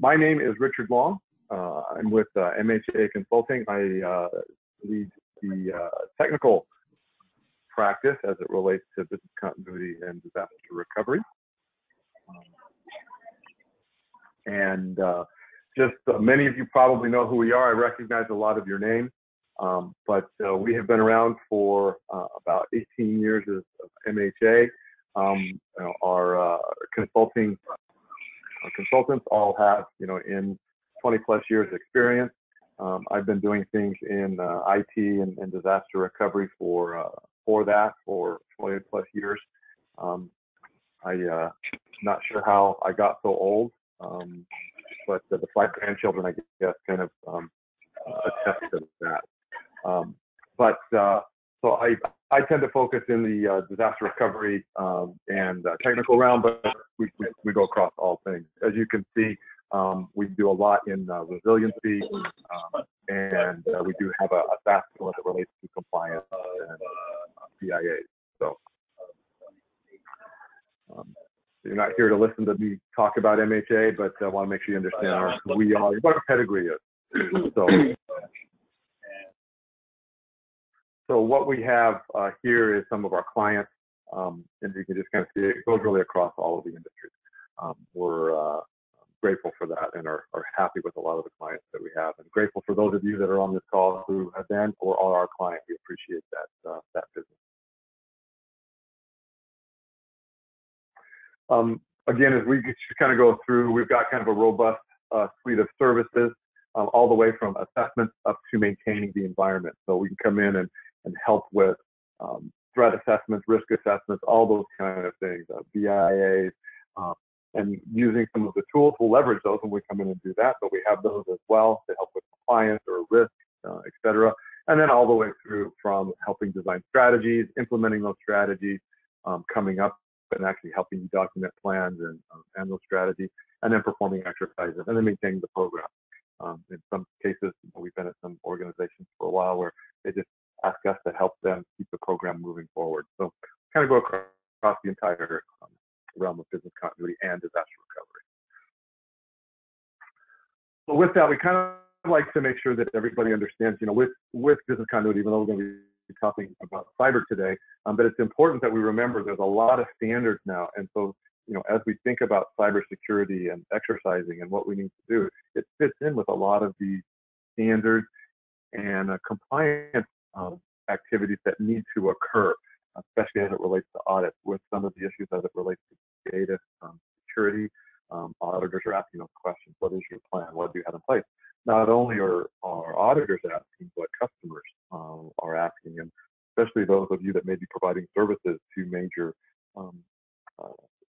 My name is Richard Long. I'm with MHA Consulting. I lead the technical practice as it relates to business continuity and disaster recovery. Many of you probably know who we are. I recognize a lot of your names, but we have been around for about 18 years as MHA. Our consultants all have, in 20 plus years experience. I've been doing things in IT and disaster recovery for 20 plus years. I'm not sure how I got so old, but the 5 grandchildren, I guess, kind of attest to that. So I tend to focus in the disaster recovery and technical realm, but we go across all things. As you can see, we do a lot in resiliency, and we do have a SaaS tool as it relates to compliance and BIA. So you're not here to listen to me talk about MHA, but I want to make sure you understand who we are, what our pedigree is. So what we have here is some of our clients, and you can just kind of see it goes really across all of the industries. We're grateful for that and are happy with a lot of the clients that we have, and grateful for those of you that are on this call who have been or are our client. We appreciate that business. Again, as we kind of go through, we've got kind of a robust suite of services, all the way from assessments up to maintaining the environment. So we can come in and help with threat assessments, risk assessments, all those kind of things, BIAs, and using some of the tools. We'll leverage those when we come in and do that, but we have those as well to help with compliance or risk, et cetera. And then all the way through from helping design strategies, implementing those strategies, coming up and actually helping you document plans and those strategies, and then performing exercises, and then maintaining the program. In some cases, we've been at some organizations for a while where they just ask us to help them keep the program moving forward. So kind of go across the entire realm of business continuity and disaster recovery. So with that, we kind of like to make sure that everybody understands, with business continuity, even though we're going to be talking about cyber today, but it's important that we remember there's a lot of standards now. And so, as we think about cybersecurity and exercising and what we need to do, it fits in with a lot of the standards and compliance activities that need to occur, especially as it relates to audits, with some of the issues as it relates to data security. Auditors are asking those questions. What is your plan? What do you have in place? Not only are auditors asking, but customers are asking, and especially those of you that may be providing services to major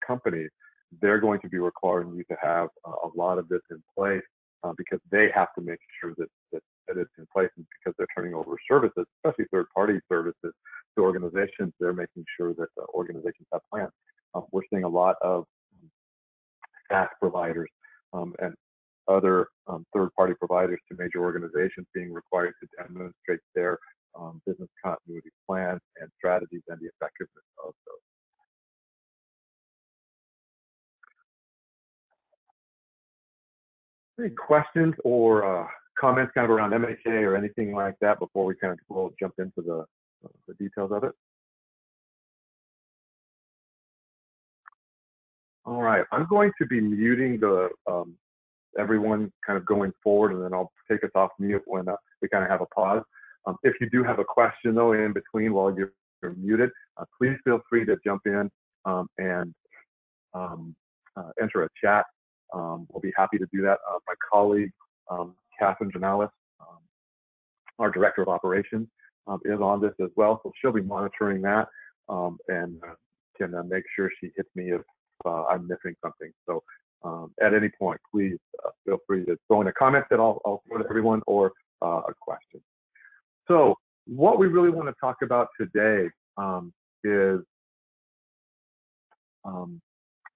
companies, they're going to be requiring you to have a lot of this in place because they have to make sure that it's in place, and because they're turning over services, especially third-party services to organizations, they're making sure that the organizations have plans. We're seeing a lot of SaaS providers and other third-party providers to major organizations being required to demonstrate their business continuity plans and strategies and the effectiveness of those. Any questions or comments kind of around MHA or anything like that before we kind of jump into the details of it? All right, I'm going to be muting the everyone kind of going forward, and then I'll take us off mute when we kind of have a pause. If you do have a question though in between while you're muted, please feel free to jump in and enter a chat. We'll be happy to do that. My colleague, Catherine Janalis, our Director of Operations, is on this as well, so she'll be monitoring that and can make sure she hits me if I'm missing something. So at any point, please feel free to throw in a comment that I'll throw to everyone, or a question. So what we really want to talk about today is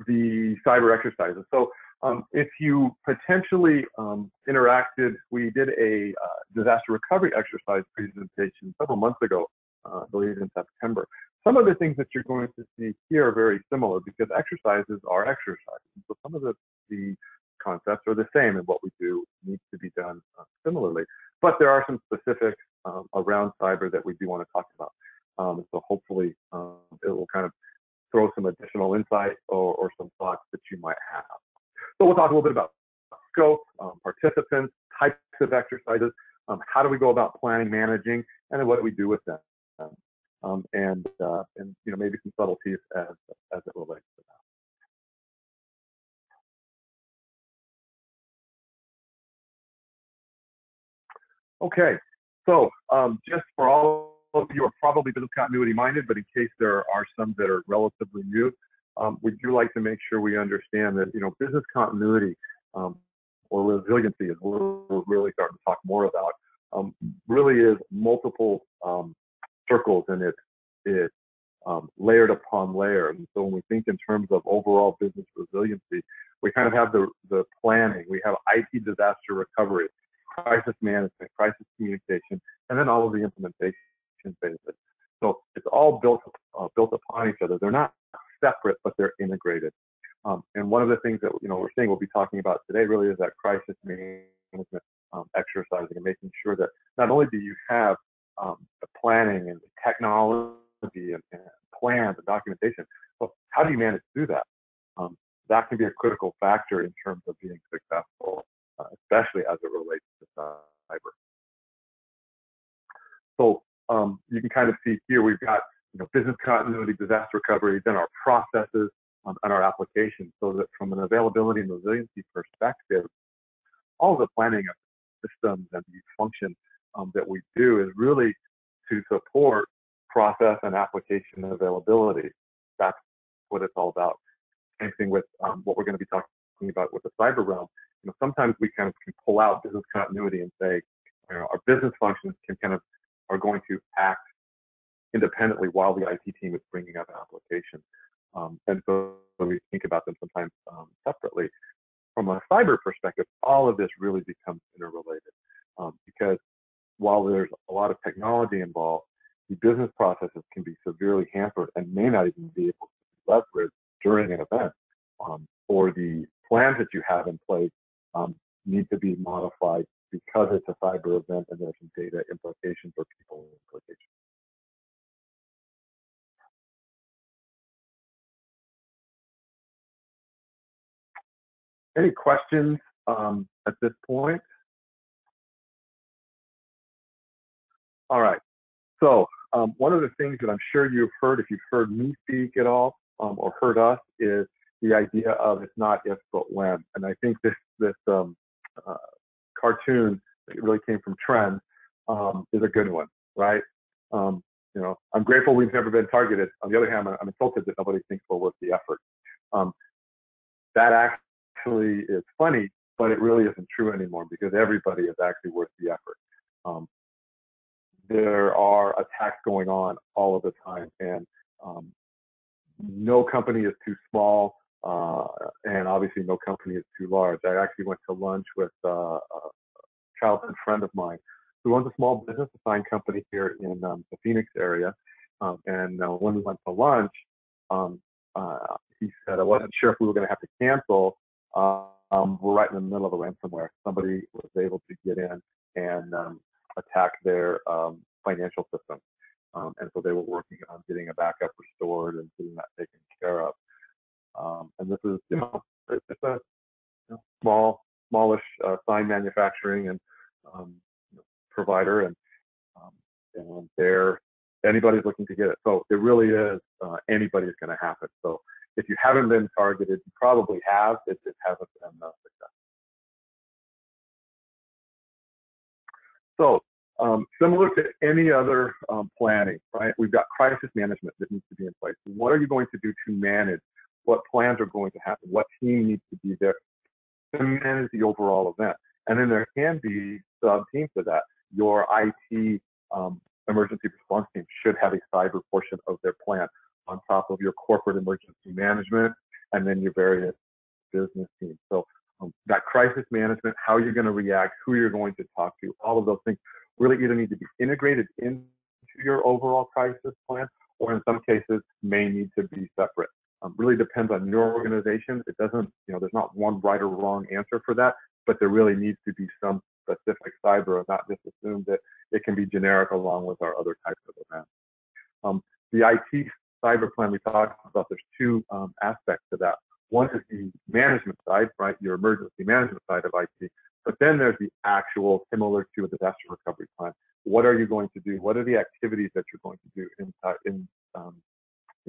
the cyber exercises. So if you potentially interacted, we did a disaster recovery exercise presentation several months ago, I believe in September. Some of the things that you're going to see here are very similar because exercises are exercises. So some of the concepts are the same, and what we do needs to be done similarly. But there are some specifics around cyber that we do want to talk about. So hopefully it will kind of throw some additional insight or some thoughts that you might have. So we'll talk a little bit about scope, participants, types of exercises, how do we go about planning, managing, and then what do we do with them, and maybe some subtleties as it relates to that. Okay, so just for all of you are probably business continuity minded, but in case there are some that are relatively new, we do like to make sure we understand that business continuity or resiliency is what we're really starting to talk more about. Really is multiple circles, and it's layered upon layer. And so when we think in terms of overall business resiliency, we kind of have the planning, we have IT disaster recovery, crisis management, crisis communication, and then all of the implementation phases. So it's all built upon each other. They're not separate, but they're integrated. And one of the things that we're saying we'll be talking about today really is that crisis management exercising, and making sure that not only do you have the planning and the technology and plans and documentation, but how do you manage to do that? That can be a critical factor in terms of being successful, especially as it relates to cyber. So you can kind of see here we've got business continuity, disaster recovery, then our processes and our applications, so that from an availability and resiliency perspective, all the planning of systems and the function that we do is really to support process and application availability. That's what it's all about. Same thing with what we're going to be talking about with the cyber realm. Sometimes we kind of can pull out business continuity and say, our business functions are going to act independently while the IT team is bringing up applications. And so we think about them sometimes separately. From a cyber perspective, all of this really becomes interrelated, because while there's a lot of technology involved, the business processes can be severely hampered and may not even be able to be leveraged during an event, or the plans that you have in place need to be modified because it's a cyber event and there's some data implications or people implications. Any questions at this point? All right. So one of the things that I'm sure you've heard, if you've heard me speak at all or heard us, is the idea of it's not if but when. And I think this cartoon that really came from Trend is a good one, right? I'm grateful we've never been targeted. On the other hand, I'm insulted that nobody thinks we're worth the effort. That actually is funny, but it really isn't true anymore, because everybody is actually worth the effort. There are attacks going on all of the time, and no company is too small, and obviously no company is too large. I actually went to lunch with a childhood friend of mine who owns a small business, a sign company here in the Phoenix area. And when we went to lunch, he said, I wasn't sure if we were going to have to cancel. We're right in the middle of a ransomware. Somebody was able to get in and attack their financial system. And so they were working on getting a backup restored and getting that taken care of. And this is, it's a smallish sign manufacturing and provider, and anybody's looking to get it. So it really is anybody's going to happen. So if you haven't been targeted, you probably have. It just hasn't been successful. So similar to any other planning, right? We've got crisis management that needs to be in place. What are you going to do to manage? What plans are going to happen? What team needs to be there to manage the overall event? And then there can be sub-teams to that. Your IT emergency response team should have a cyber portion of their plan on top of your corporate emergency management, and then your various business teams. So that crisis management, how you're going to react, who you're going to talk to, all of those things really either need to be integrated into your overall crisis plan, or in some cases may need to be separate. Really depends on your organization. It doesn't, there's not one right or wrong answer for that, but there really needs to be some specific cyber, and not just assume that it can be generic along with our other types of events. The IT cyber plan we talked about, there's two aspects to that. One is the management side, right? Your emergency management side of IT. But then there's the actual, similar to a disaster recovery plan. What are you going to do? What are the activities that you're going to do in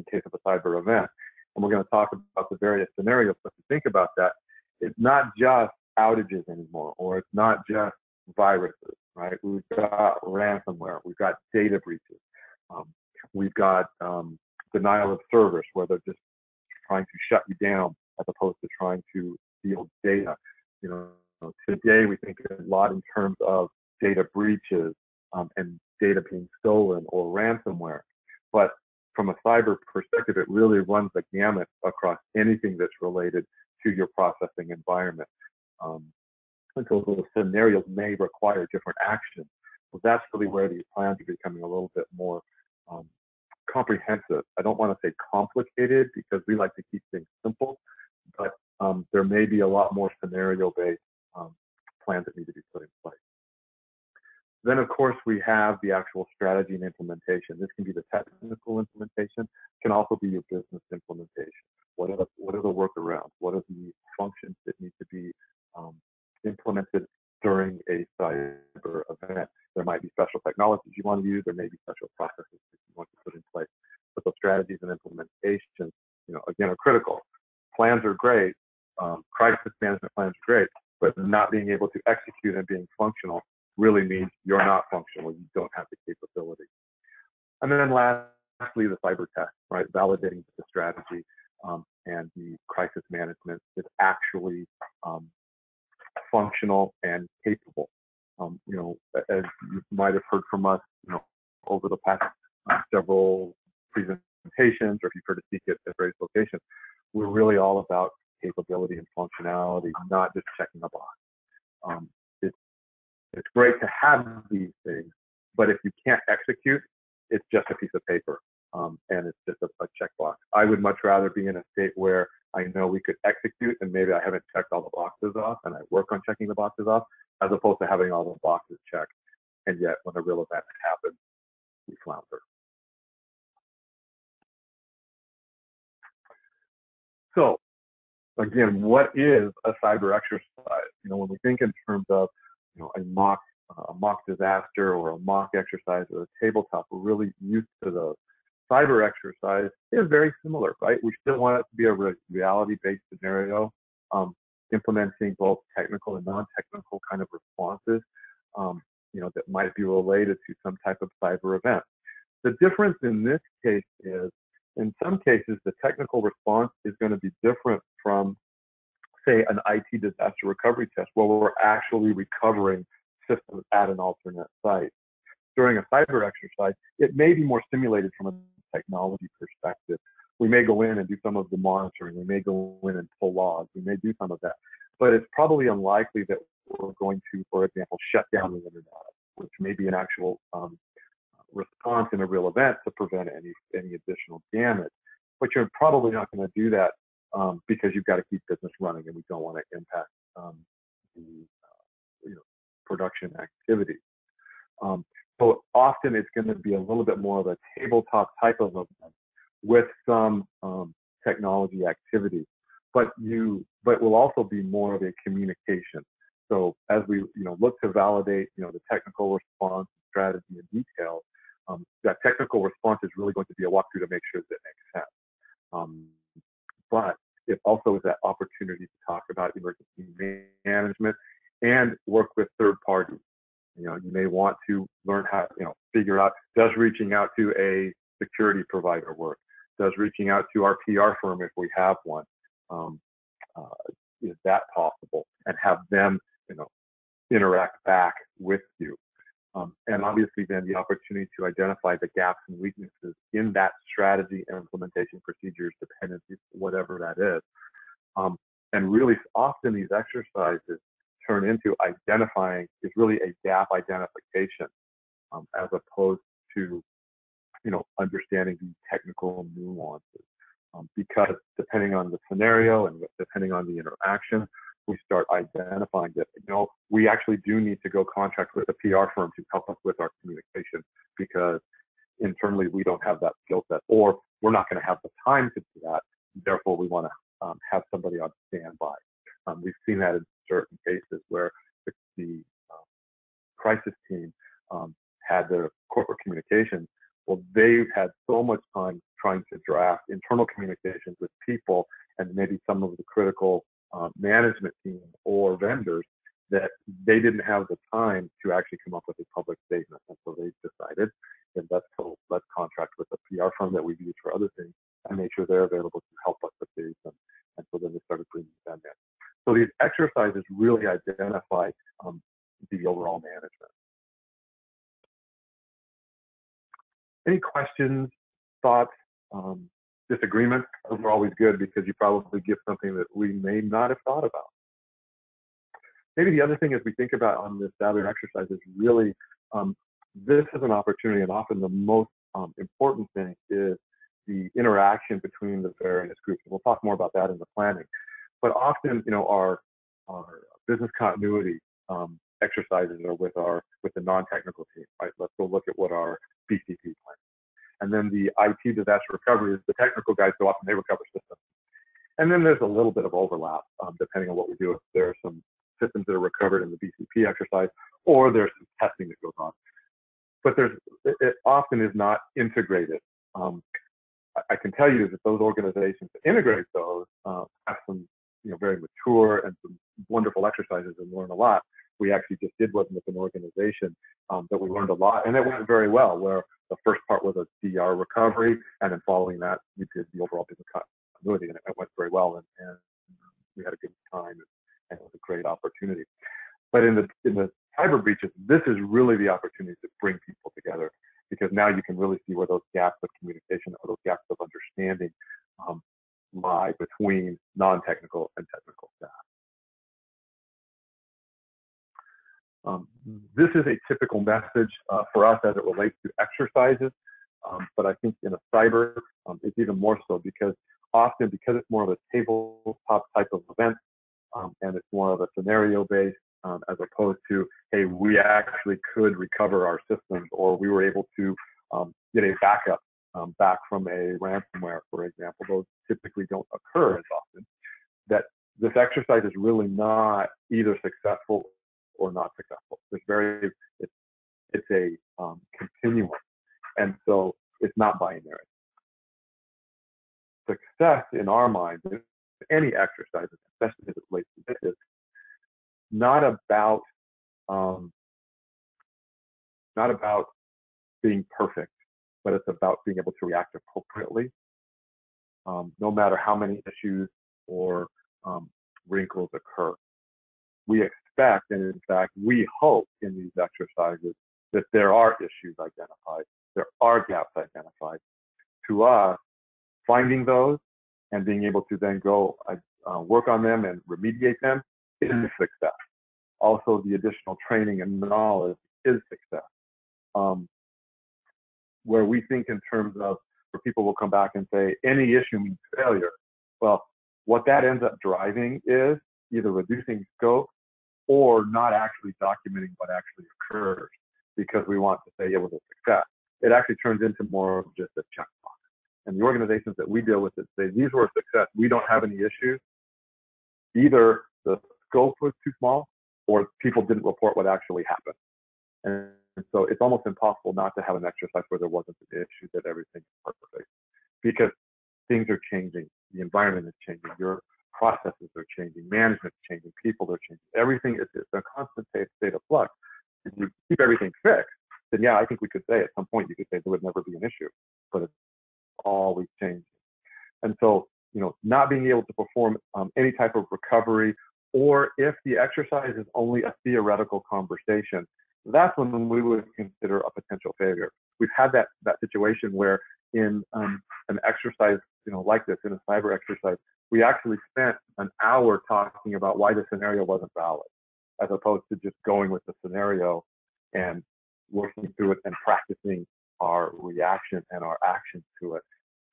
case of a cyber event? And we're going to talk about the various scenarios. But to think about that, it's not just outages anymore, or it's not just viruses, right? We've got ransomware, we've got data breaches, we've got denial of service, where they're just trying to shut you down as opposed to trying to steal data. Today we think a lot in terms of data breaches and data being stolen or ransomware. But from a cyber perspective, it really runs the gamut across anything that's related to your processing environment. And so those scenarios may require different actions. So that's really where these plans are becoming a little bit more comprehensive. I don't want to say complicated, because we like to keep things simple, but there may be a lot more scenario-based plans that need to be put in place. Then, of course, we have the actual strategy and implementation. This can be the technical implementation, can also be your business implementation. What are the workarounds? What are the functions that need to be implemented during a cyber event? There might be special technologies you want to use. There may be special processes that you want to put in place. But those strategies and implementation, again, are critical. Plans are great. Crisis management plans are great, but not being able to execute and being functional really means you're not functional. You don't have the capability. And then lastly, the cyber test, right? Validating the strategy and the crisis management is actually functional and capable. As you might have heard from us, over the past several presentations, or if you've heard us speak at various locations, we're really all about capability and functionality, not just checking a box. It's great to have these things, but if you can't execute, it's just a piece of paper, and it's just a checkbox. I would much rather be in a state where I know we could execute, and maybe I haven't checked all the boxes off, and I work on checking the boxes off, as opposed to having all the boxes checked, and yet when a real event happens, we flounder. So, again, what is a cyber exercise? When we think in terms of a mock disaster or a mock exercise or a tabletop, we're really used to those. Cyber exercise is very similar, right? We still want it to be a reality-based scenario, implementing both technical and non-technical kind of responses, that might be related to some type of cyber event. The difference in this case is, in some cases, the technical response is going to be different from, say, an IT disaster recovery test, where we're actually recovering systems at an alternate site. During a cyber exercise, it may be more simulated from a technology perspective. We may go in and do some of the monitoring. We may go in and pull logs. We may do some of that. But it's probably unlikely that we're going to, for example, shut down the internet, which may be an actual response in a real event to prevent any additional damage. But you're probably not going to do that because you've got to keep business running, and we don't want to impact the production activity. So often it's going to be a little bit more of a tabletop type of event with some technology activity, but will also be more of a communication. So as we look to validate the technical response, strategy, and details, that technical response is really going to be a walkthrough to make sure that it makes sense. But it also is that opportunity to talk about emergency management and work with third parties. You may want to learn how, figure out, does reaching out to a security provider work? Does reaching out to our PR firm, if we have one, is that possible? And have them, interact back with you. And obviously then the opportunity to identify the gaps and weaknesses in that strategy, implementation, procedures, dependencies, whatever that is. And really often these exercises turn into identifying, is really a gap identification, as opposed to, understanding the technical nuances. because depending on the scenario and depending on the interaction, we start identifying that, we actually do need to go contract with a PR firm to help us with our communication, because internally we don't have that skill set, or we're not going to have the time to do that. Therefore, we want to have somebody on standby. We've seen that in certain cases where the crisis team had their corporate communications. Well, they've had so much time trying to draft internal communications with people and maybe some of the critical management team or vendors, that they didn't have the time to actually come up with a public statement. And so they decided that let's contract with a PR firm that we've used for other things and make sure they're available to help us with these. And so then they started bringing them in. So these exercises really identify the overall management. Any questions, thoughts, disagreements? Those are always good, because you probably give something that we may not have thought about. Maybe the other thing as we think about on this Saturday exercise is really, this is an opportunity, and often the most important thing is the interaction between the various groups. And we'll talk more about that in the planning. But often, our business continuity exercises are with the non-technical team, right? Let's go look at what our BCP plan. And then the IT disaster recovery is the technical guys go off and they recover systems. And then there's a little bit of overlap depending on what we do. If there are some systems that are recovered in the BCP exercise, or there's some testing that goes on. But it often is not integrated. I can tell you that those organizations that integrate those have some, very mature and some wonderful exercises and learn a lot. We actually just did one with an organization that we learned a lot, and it went very well, where the first part was a DR recovery, and then following that, we did the overall business continuity, and it went very well, and we had a good time, and it was a great opportunity. But in the cyber breaches, this is really the opportunity to bring people together, because now you can really see where those gaps of communication or those gaps of understanding lie between non-technical and technical staff. This is a typical message for us as it relates to exercises, but I think in a cyber, it's even more so, because often, because it's more of a tabletop type of event, and it's more of a scenario-based, as opposed to, hey, we actually could recover our systems, or we were able to get a backup back from a ransomware, for example. Those typically don't occur as often. That this exercise is really not either successful or not successful. It's a continuum, and so it's not binary. Success in our minds, in any exercise, especially as it relates to this, is not about being perfect, but it's about being able to react appropriately, no matter how many issues or wrinkles occur. We expect, and in fact, we hope in these exercises that there are issues identified, there are gaps identified. To us, finding those and being able to then go work on them and remediate them is success. Also, the additional training and knowledge is success. Where we think in terms of, where people will come back and say, any issue means failure. Well, what that ends up driving is either reducing scope or not actually documenting what actually occurs, because we want to say it was a success. It actually turns into more of just a checkbox. And the organizations that we deal with that say these were a success, we don't have any issues, either the scope was too small or people didn't report what actually happened. And so it's almost impossible not to have an exercise where there wasn't an issue, that everything is perfect, because things are changing, the environment is changing, your processes are changing, management's changing, people are changing. Everything is a constant state of flux. If you keep everything fixed, then yeah, I think we could say at some point you could say there would never be an issue, but it's always changing. And so, not being able to perform any type of recovery, or if the exercise is only a theoretical conversation, that's when we would consider a potential failure. We've had that situation where in an exercise, like this, in a cyber exercise, we actually spent an hour talking about why the scenario wasn't valid, as opposed to just going with the scenario and working through it and practicing our reaction and our action to it.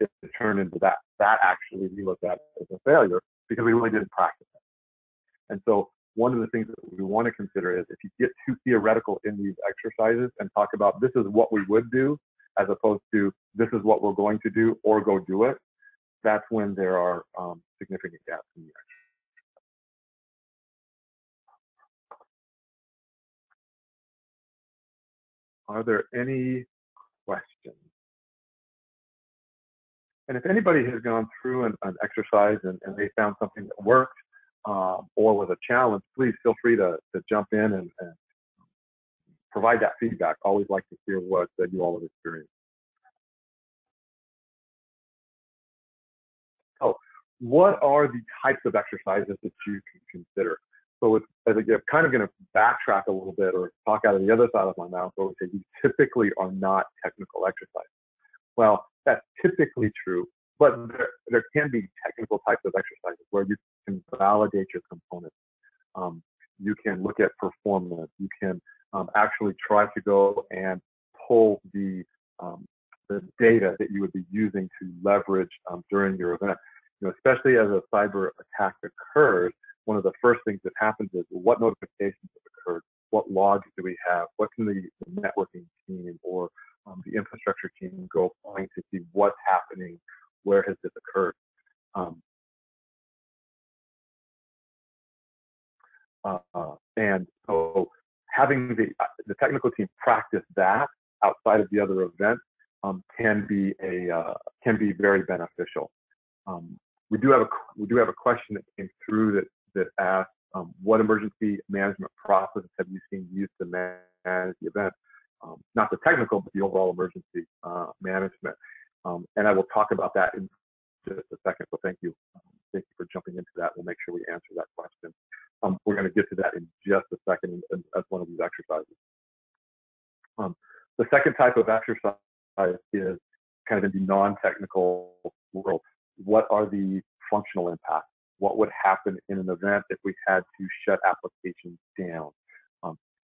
it turned into that. That actually we looked at as a failure because we really didn't practice it. And so one of the things that we want to consider is if you get too theoretical in these exercises and talk about this is what we would do as opposed to this is what we're going to do or go do it, that's when there are significant gaps in the exercise. Are there any questions? And if anybody has gone through an exercise and they found something that worked or was a challenge, please feel free to jump in and provide that feedback. Always like to hear what you all have experienced. So what are the types of exercises that you can consider? So as I'm kind of going to backtrack a little bit or talk out of the other side of my mouth, where we say these typically are not technical exercises. Well, that's typically true, but there can be technical types of exercises where you can validate your components. You can look at performance. You can actually try to go and pull the data that you would be using to leverage during your event. Especially as a cyber attack occurs, one of the first things that happens is what notifications have occurred, what logs do we have, what can the networking team or the infrastructure team go find to see what's happening, where has this occurred. And so having the technical team practice that outside of the other events can be very beneficial. We do have a question that came through that asks what emergency management processes have you seen used to manage the event? Not the technical, but the overall emergency management. And I will talk about that in just a second. So thank you for jumping into that. We'll make sure we answer that question. We're going to get to that in just a second as one of these exercises. The second type of exercise is kind of in the non-technical world. What are the functional impacts? What would happen in an event if we had to shut applications down?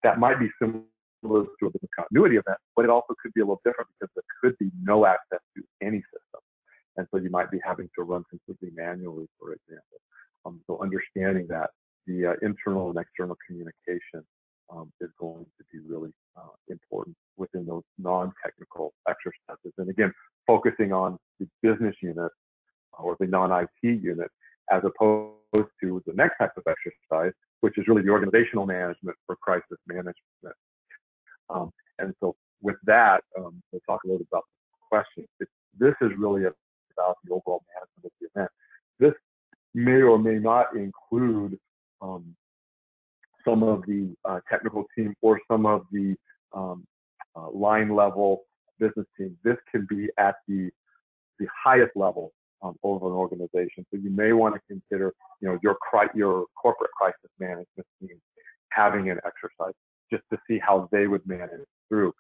That might be similar to a business continuity event, but it also could be a little different because there could be no access to any system. And so you might be having to run completely manually, for example. So understanding that the internal and external communication is going to be really important within those non-technical exercises. And again, focusing on the business unit or the non-IT unit, as opposed to the next type of exercise, which is really the organizational management for crisis management. And so with that, we'll talk a little bit about the question. This is really about the overall management of the event. This may or may not include some of the technical team or some of the line level business team. This can be at the highest level over an organization. So you may want to consider, your corporate crisis management team having an exercise just to see how they would manage through,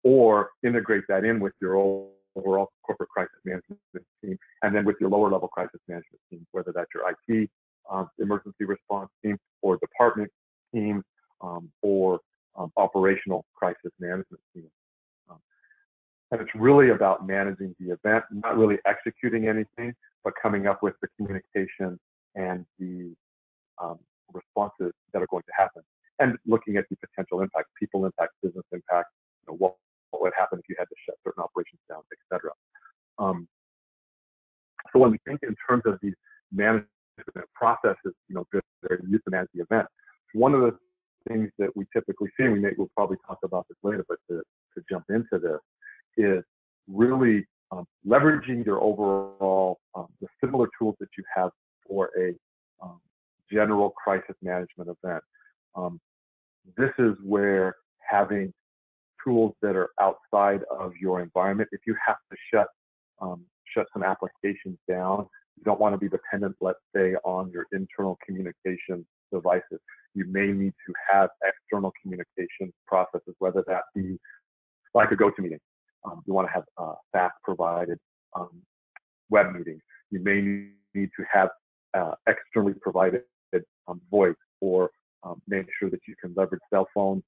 or integrate that in with your overall corporate crisis management team, and then with your lower level crisis management team, whether that's your IT emergency response team or department team or operational crisis management team. And it's really about managing the event, not really executing anything, but coming up with the communication and the responses that are going to happen, and looking at the potential impact, people impact, business impact, what would happen if you had to shut certain operations down, et cetera. So when we think in terms of these management processes, that are used to manage the event, one of the things that we typically see, and we'll probably talk about this later, but to jump into this, is really leveraging your overall, the similar tools that you have for a general crisis management event. This is where having tools that are outside of your environment, if you have to shut some applications down, you don't want to be dependent, let's say, on your internal communication devices. You may need to have external communication processes, whether that be like a GoToMeeting. You want to have fast provided web meetings. You may need to have externally provided voice, or make sure that you can leverage cell phone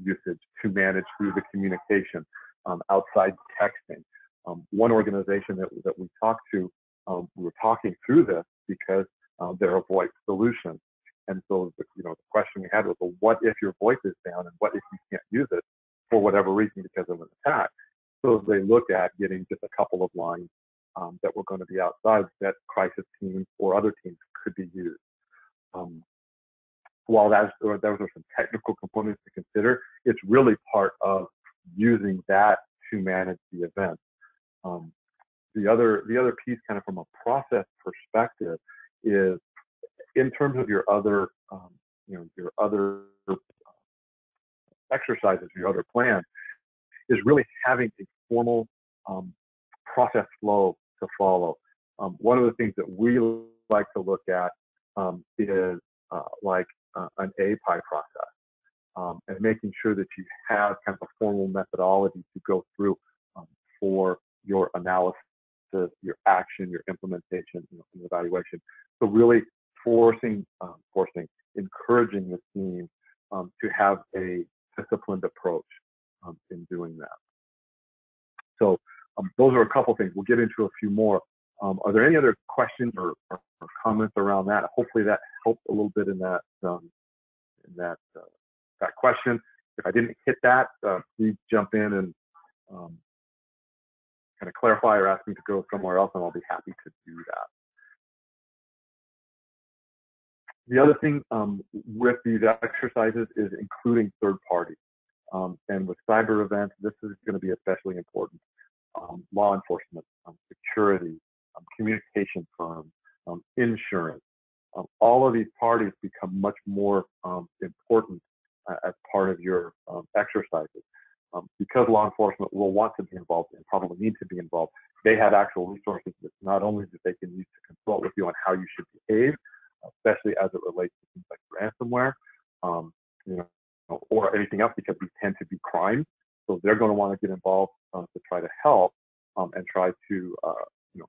usage to manage through the communication, outside texting. One organization that we talked to, we were talking through this because they're a VoIP solution. And so, the question we had was, well, what if your VoIP is down, and what if you can't use it for whatever reason because of an attack? So they looked at getting just a couple of lines that were going to be outside that crisis teams or other teams could be used. While those are some technical components to consider, it's really part of using that to manage the event. The other piece, kind of from a process perspective, is in terms of your other your other exercises, your other plans, is really having a formal process flow to follow. One of the things that we like to look at is like an API process, and making sure that you have kind of a formal methodology to go through for your analysis, your action, your implementation, and evaluation. So really encouraging the team to have a disciplined approach in doing that. So those are a couple things. We'll get into a few more. Are there any other questions or comments around that? Hopefully that helped a little bit in that that question. If I didn't hit that, please jump in and kind of clarify or ask me to go somewhere else, and I'll be happy to do that. The other thing with these exercises is including third parties. And with cyber events, this is going to be especially important. Law enforcement, security, communication firms, insurance, all of these parties become much more important as part of your exercises. Because law enforcement will want to be involved and probably need to be involved, they have actual resources that not only that they can use to consult with you on how you should behave, especially as it relates to things like ransomware, or anything else, because these tend to be crimes. So they're going to want to get involved to try to help and try to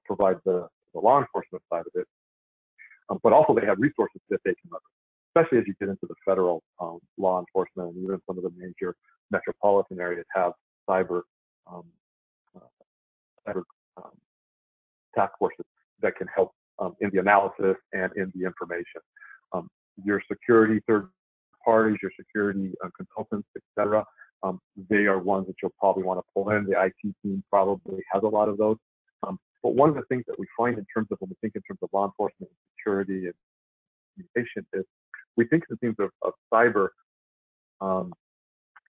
provide the law enforcement side of it. But also they have resources that they can leverage, especially as you get into the federal law enforcement, and even some of the major metropolitan areas have cyber task forces that can help in the analysis and in the information. Your security third parties, your security consultants, etc. They are ones that you'll probably want to pull in. The IT team probably has a lot of those. But one of the things that we find in terms of when we think in terms of law enforcement, security, and communication is we think in terms of cyber,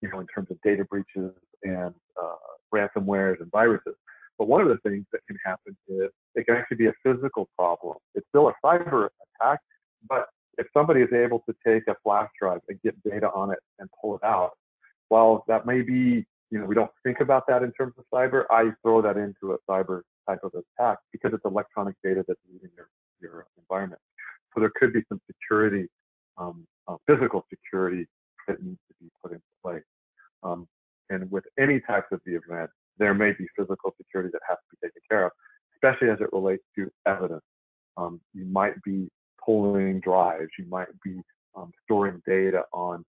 in terms of data breaches and ransomwares and viruses. But one of the things that can happen is it can actually be a physical problem. It's still a cyber attack, but if somebody is able to take a flash drive and get data on it and pull it out, while that may be, we don't think about that in terms of cyber, I throw that into a cyber type of attack because it's electronic data that's leaving your environment. So there could be some security, physical security that needs to be put into place. And with any types of the event, there may be physical security that has to be taken care of, especially as it relates to evidence. You might be pulling drives, you might be storing data on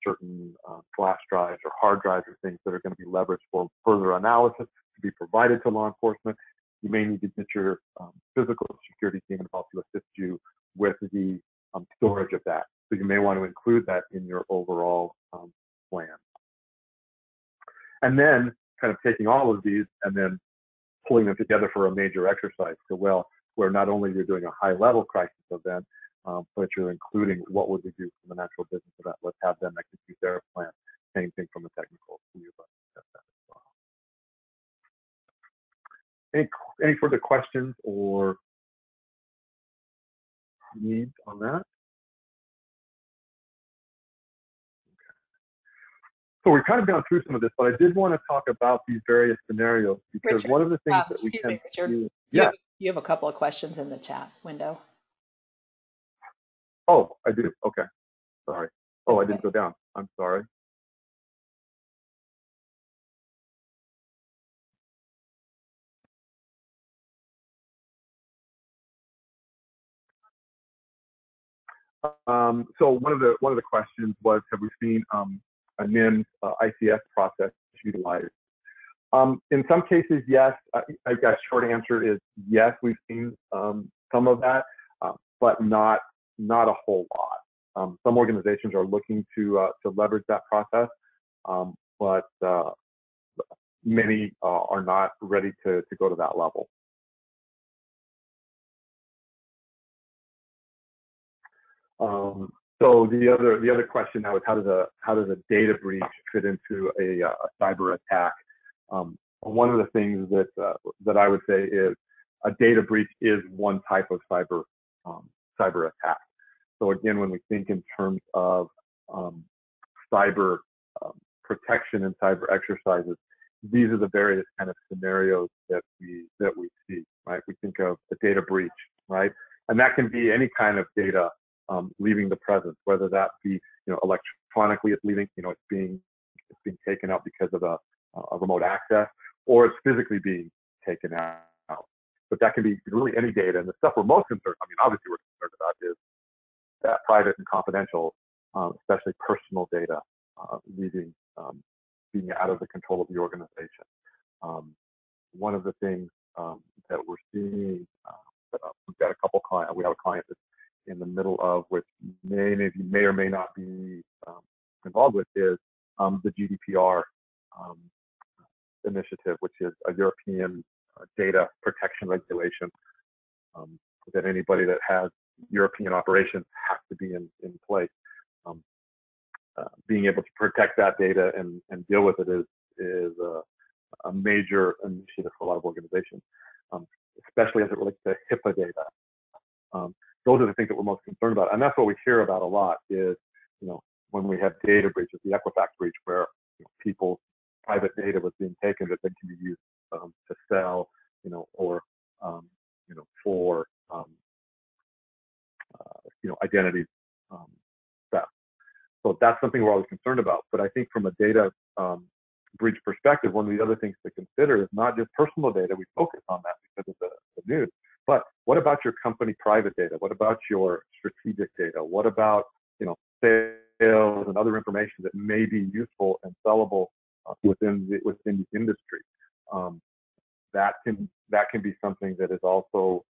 certain flash drives or hard drives or things that are going to be leveraged for further analysis to be provided to law enforcement. You may need to get your physical security team involved to assist you with the storage of that. So you may want to include that in your overall plan. And then kind of taking all of these and then pulling them together for a major exercise. So, where not only you're doing a high-level crisis event, but you're including what would we do from a natural business event. Let's have them execute their plan. Same thing from a technical view. Any further questions or needs on that? So we've kind of gone through some of this, but I did want to talk about these various scenarios because Richard, one of the things that we can do. Yeah. You have a couple of questions in the chat window. Oh, I do. Okay. Sorry. Oh, I didn't go down. I'm sorry. So one of the questions was, have we seen a NIMS ICS process utilized? In some cases, yes. I guess short answer is yes. We've seen some of that, but not a whole lot. Some organizations are looking to leverage that process, but many are not ready to go to that level. So the other question now is how does a data breach fit into a cyber attack? One of the things that I would say is a data breach is one type of cyber attack. So again, when we think in terms of cyber protection and cyber exercises, these are the various kind of scenarios that we see, right? We think of a data breach, right? And that can be any kind of data leaving the presence, whether that be electronically it's leaving, it's being taken out because of a remote access, or it's physically being taken out. But that can be really any data. And the stuff we're most concerned, obviously we're concerned about is that private and confidential, especially personal data, leaving, being out of the control of the organization. One of the things that we're seeing, we've got a couple clients, we have a client that's in the middle of, which may or may not be involved with, is the GDPR initiative, which is a European data protection regulation that anybody that has European operations has to be in place. Being able to protect that data and deal with it is a major initiative for a lot of organizations, especially as it relates to HIPAA data. Those are the things that we're most concerned about, and that's what we hear about a lot. Is when we have data breaches, the Equifax breach, where people's private data was being taken that then can be used to sell, or for identity theft. So that's something we're always concerned about. But I think from a data breach perspective, one of the other things to consider is not just personal data. We focus on that because of the news. But what about your company private data? What about your strategic data? What about sales and other information that may be useful and sellable within the industry? That can be something that is also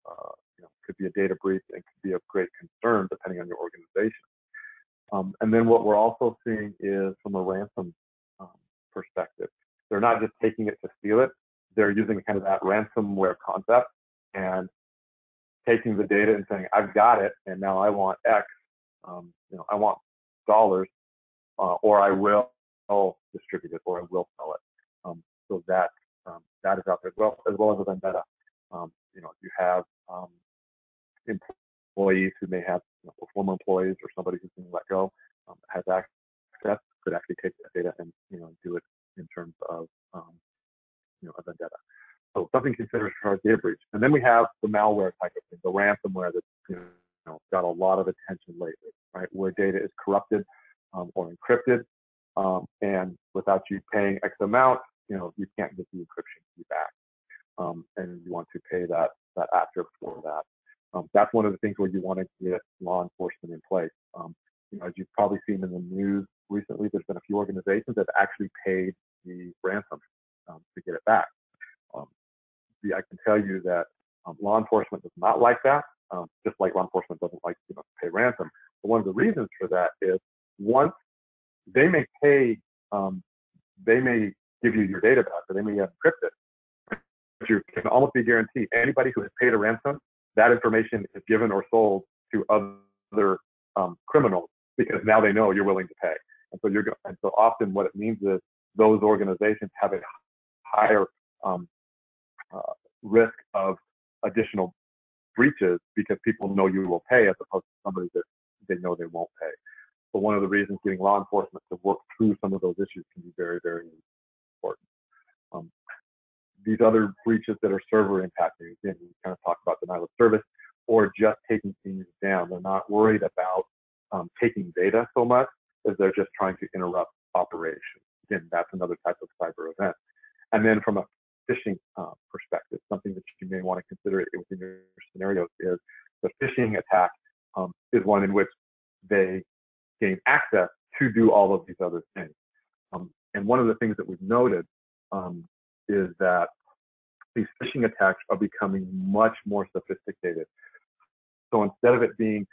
could be a data breach and could be of great concern depending on your organization. And then what we're also seeing is from a ransom perspective, they're not just taking it to steal it; they're using kind of that ransomware concept and taking the data and saying, "I've got it, and now I want X. I want dollars, or I will distribute it, or I will sell it." So that is out there as well as a vendetta. You have employees who may have former employees or somebody who's been let go, has access, could actually take that data and do it in terms of a vendetta. So something considered for our data breach. And then we have the malware type of thing, the ransomware that's got a lot of attention lately, right? Where data is corrupted or encrypted, and without you paying X amount, you can't get the encryption key back, and you want to pay that actor for that. That's one of the things where you want to get law enforcement in place. As you've probably seen in the news recently, there's been a few organizations that actually paid the ransom to get it back. I can tell you that law enforcement does not like that, just like law enforcement doesn't like to pay ransom. But one of the reasons for that is once they may pay, they may give you your data back, or they may encrypt it. But you can almost be guaranteed anybody who has paid a ransom, that information is given or sold to other criminals, because now they know you're willing to pay. And so often what it means is those organizations have a higher risk of additional breaches because people know you will pay, as opposed to somebody that they know they won't pay. So one of the reasons getting law enforcement to work through some of those issues can be very, very important. These other breaches that are server impacting, again, we kind of talked about denial of service or just taking things down. They're not worried about taking data so much as they're just trying to interrupt operations. Again, that's another type of cyber event. And then from a phishing perspective, something that you may want to consider within your scenarios is the phishing attack is one in which they gain access to do all of these other things. And one of the things that we've noted is that these phishing attacks are becoming much more sophisticated. So instead of it being,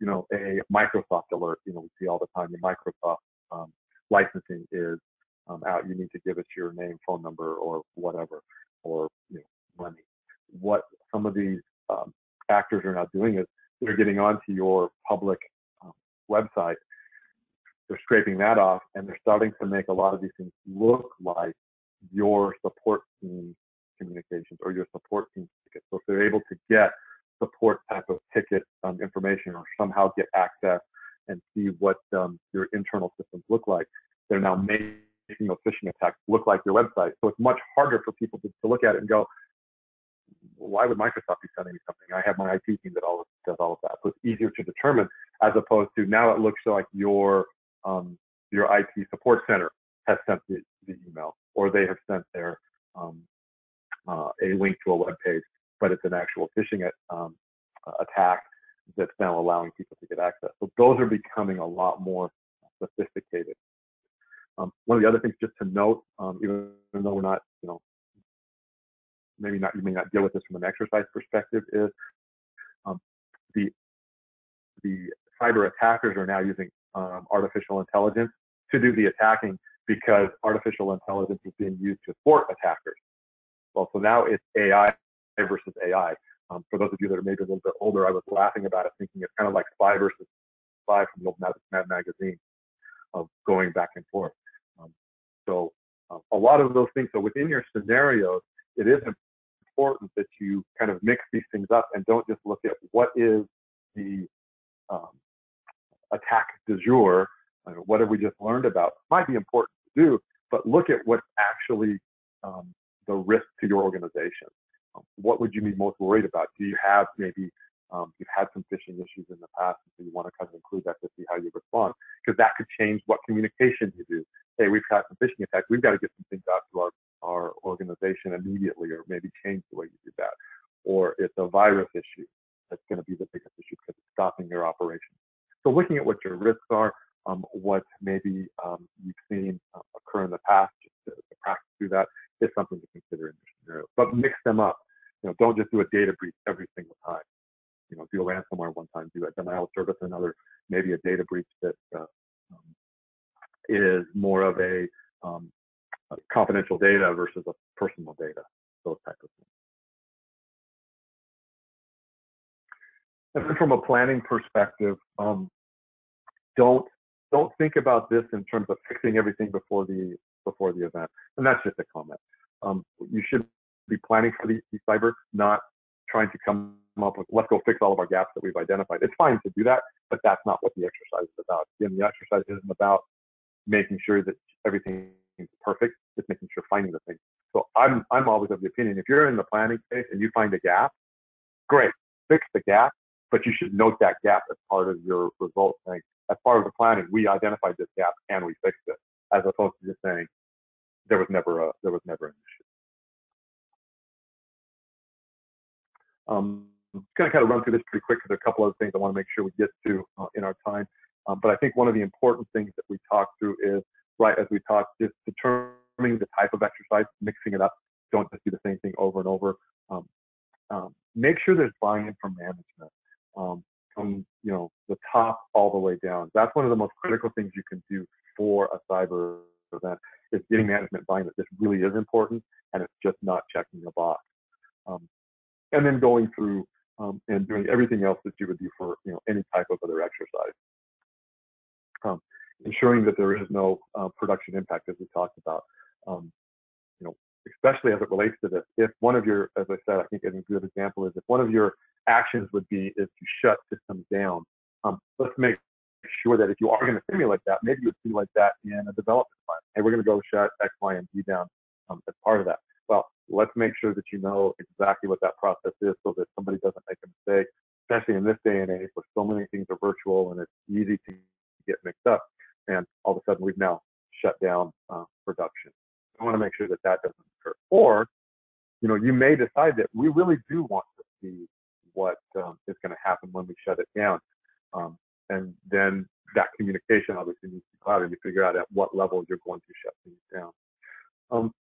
a Microsoft alert, we see all the time, the Microsoft licensing is out. You need to give us your name, phone number, or whatever, or money. What some of these actors are now doing is they're getting onto your public website, they're scraping that off, and they're starting to make a lot of these things look like your support team communications or your support team tickets. So if they're able to get support type of ticket information or somehow get access and see what your internal systems look like, they're now making those phishing attacks look like your website. So it's much harder for people to look at it and go, why would Microsoft be sending me something? I have my IT team that does all of that. So it's easier to determine, as opposed to now it looks like your IT support center has sent the email, or they have sent their a link to a web page, but it's an actual phishing attack that's now allowing people to get access. So those are becoming a lot more sophisticated. One of the other things just to note, even though we're not, you may not deal with this from an exercise perspective, is the cyber attackers are now using artificial intelligence to do the attacking, because artificial intelligence is being used to thwart attackers. Well, so now it's AI versus AI. For those of you that are maybe a little bit older, I was laughing about it, thinking it's kind of like Spy versus Spy from the old Mad magazine, of going back and forth. So a lot of those things. So within your scenarios, it is important that you kind of mix these things up and don't just look at what is the attack du jour. What have we just learned about? Might be important to do, but look at what's actually the risk to your organization. What would you be most worried about? Do you have maybe you've had some phishing issues in the past, and so you want to kind of include that to see how you respond, because that could change what communication you do. Hey, we've got some phishing attacks. We've got to get some things out to our organization immediately, or maybe change the way you do that. Or it's a virus issue that's going to be the biggest issue because it's stopping your operation. So looking at what your risks are, what maybe you've seen occur in the past, just to practice through that, is something to consider in your scenario. But mix them up. Don't just do a data breach every single time. Do a ransomware one time, do a denial of service another, maybe a data breach that is more of a confidential data versus a personal data, those types of things. And then from a planning perspective, don't think about this in terms of fixing everything before the event. And that's just a comment. You should be planning for the cyber, not trying to come up with, let's go fix all of our gaps that we've identified. It's fine to do that, but that's not what the exercise is about. Again, the exercise isn't about making sure that everything is perfect. It's making sure finding the things. So I'm always of the opinion, if you're in the planning phase and you find a gap, great, fix the gap, but you should note that gap as part of your result, saying, as part of the planning, we identified this gap and we fixed it, as opposed to just saying there was never an issue. I'm going to kind of run through this pretty quick because there are a couple other things I want to make sure we get to in our time. But I think one of the important things that we talked through is, right, as we talked, just determining the type of exercise, mixing it up. Don't just do the same thing over and over. Make sure there's buy-in from management, from the top all the way down. That's one of the most critical things you can do for a cyber event, is getting management buy-in that this really is important and it's just not checking a box. And then going through and doing everything else that you would do for any type of other exercise. Ensuring that there is no production impact, as we talked about. Especially as it relates to this, if one of your, as I said, I think a good example is if one of your actions would be is to shut systems down. Let's make sure that if you are going to simulate that, maybe you would simulate that in a development plan. Hey, we're going to go shut X, Y, and Z down as part of that. Well, let's make sure that you know exactly what that process is so that somebody doesn't make a mistake, especially in this day and age where so many things are virtual and it's easy to get mixed up. And all of a sudden, we've now shut down production. I want to make sure that that doesn't occur. Or, you may decide that we really do want to see what is going to happen when we shut it down. And then that communication obviously needs to be clouded. You figure out at what level you're going to shut things down.